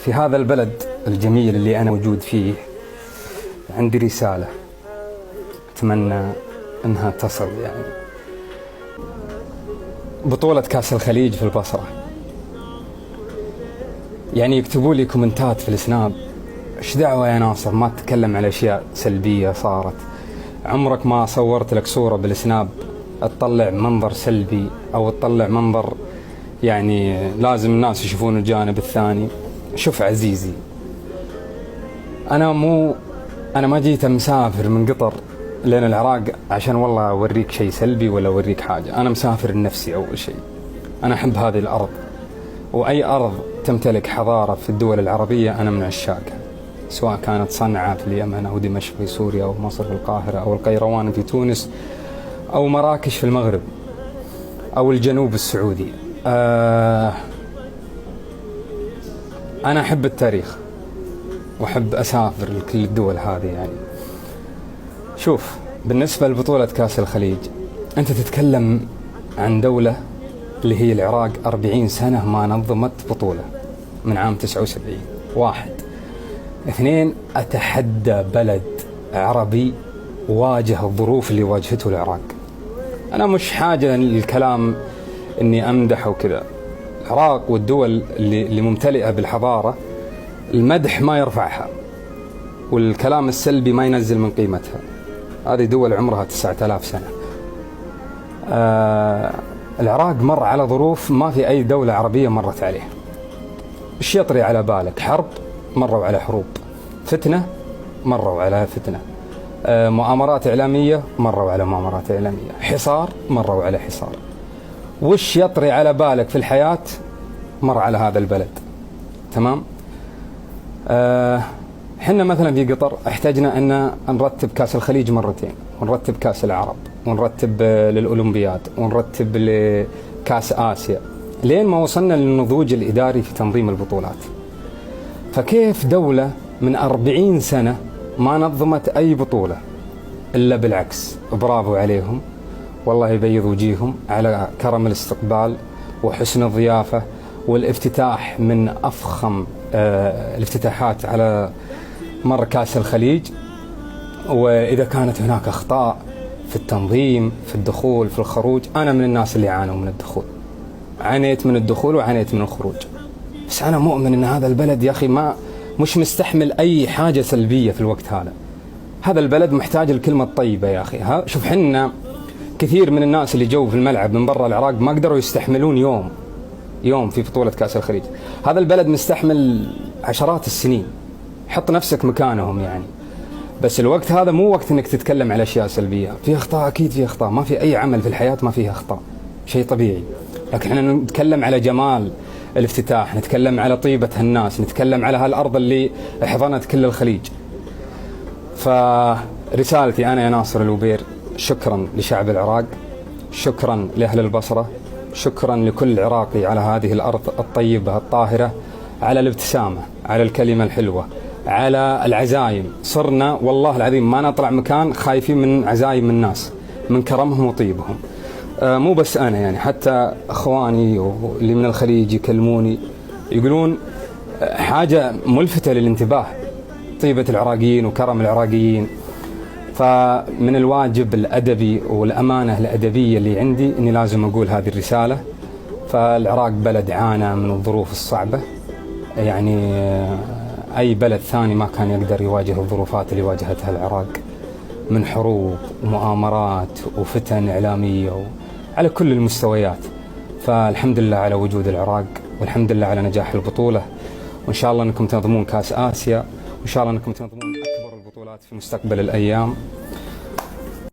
في هذا البلد الجميل اللي أنا موجود فيه عندي رسالة أتمنى أنها تصل. يعني بطولة كأس الخليج في البصرة، يعني يكتبوا لي كومنتات في السناب: ايش دعوة يا ناصر ما تتكلم على أشياء سلبية صارت؟ عمرك ما صورت لك صورة بالسناب تطلع منظر سلبي أو تطلع منظر يعني لازم الناس يشوفون الجانب الثاني. شوف عزيزي، أنا ما جيت مسافر من قطر لين العراق عشان والله أوريك شيء سلبي ولا أوريك حاجة. أنا مسافر لنفسي أول شيء. أنا أحب هذه الأرض، وأي أرض تمتلك حضارة في الدول العربية أنا من عشاقها، سواء كانت صنعاء في اليمن أو دمشق في سوريا أو مصر في القاهرة أو القيروان في تونس أو مراكش في المغرب أو الجنوب السعودي. أنا أحب التاريخ وأحب أسافر لكل الدول هذه. يعني شوف، بالنسبة لبطولة كأس الخليج، أنت تتكلم عن دولة اللي هي العراق 40 سنة ما نظمت بطولة من عام 79. 1. 2. أتحدى بلد عربي واجه الظروف اللي واجهته العراق. أنا مش حاجة الكلام إني أمدح وكذا. العراق والدول اللي ممتلئة بالحضارة المدح ما يرفعها والكلام السلبي ما ينزل من قيمتها. هذه دول عمرها 9000 سنة. العراق مر على ظروف ما في أي دولة عربية مرت عليها. إيش يطري على بالك؟ حرب، مروا على حروب. فتنة، مروا على فتنة. مؤامرات إعلامية، مروا على مؤامرات إعلامية. حصار، مروا على حصار. وش يطري على بالك في الحياة مر على هذا البلد. تمام؟ حنا مثلا في قطر احتاجنا أن نرتب كأس الخليج مرتين، ونرتب كأس العرب، ونرتب للأولمبياد، ونرتب لكأس آسيا، لين ما وصلنا للنضوج الإداري في تنظيم البطولات. فكيف دولة من 40 سنة ما نظمت أي بطولة؟ إلا بالعكس، برافو عليهم، والله يبيض وجيههم على كرم الاستقبال وحسن الضيافة والافتتاح من أفخم الافتتاحات على مر كأس الخليج. وإذا كانت هناك أخطاء في التنظيم، في الدخول، في الخروج، أنا من الناس اللي عانوا من الدخول، عانيت من الدخول وعانيت من الخروج، بس أنا مؤمن أن هذا البلد يا أخي مش مستحمل أي حاجة سلبية في الوقت هذا. هذا البلد محتاج الكلمة الطيبة يا أخي. شوف، حنا كثير من الناس اللي جو في الملعب من برا العراق ما قدروا يستحملون يوم في بطولة كأس الخليج. هذا البلد مستحمل عشرات السنين. حط نفسك مكانهم يعني. بس الوقت هذا مو وقت انك تتكلم على اشياء سلبية. في اخطاء، اكيد في اخطاء، ما في اي عمل في الحياة ما فيه اخطاء، شيء طبيعي. لكن احنا نتكلم على جمال الافتتاح، نتكلم على طيبة الناس، نتكلم على هالارض اللي حضنت كل الخليج. فرسالتي انا يا ناصر الوبير: شكرا لشعب العراق، شكرا لاهل البصرة، شكرا لكل عراقي على هذه الارض الطيبة الطاهرة، على الابتسامة، على الكلمة الحلوة، على العزايم. صرنا والله العظيم ما نطلع مكان خايفين من عزايم الناس، من كرمهم وطيبهم. مو بس أنا، يعني حتى أخواني اللي من الخليج يكلموني يقولون حاجة ملفتة للانتباه: طيبة العراقيين وكرم العراقيين. فمن الواجب الأدبي والأمانة الأدبية اللي عندي أني لازم أقول هذه الرسالة. فالعراق بلد عانى من الظروف الصعبة، يعني أي بلد ثاني ما كان يقدر يواجه الظروفات اللي واجهتها العراق من حروب ومؤامرات وفتن إعلامية على كل المستويات. فالحمد لله على وجود العراق، والحمد لله على نجاح البطولة، وإن شاء الله أنكم تنظمون كأس آسيا، وإن شاء الله أنكم تنظمون أكبر البطولات في مستقبل الأيام.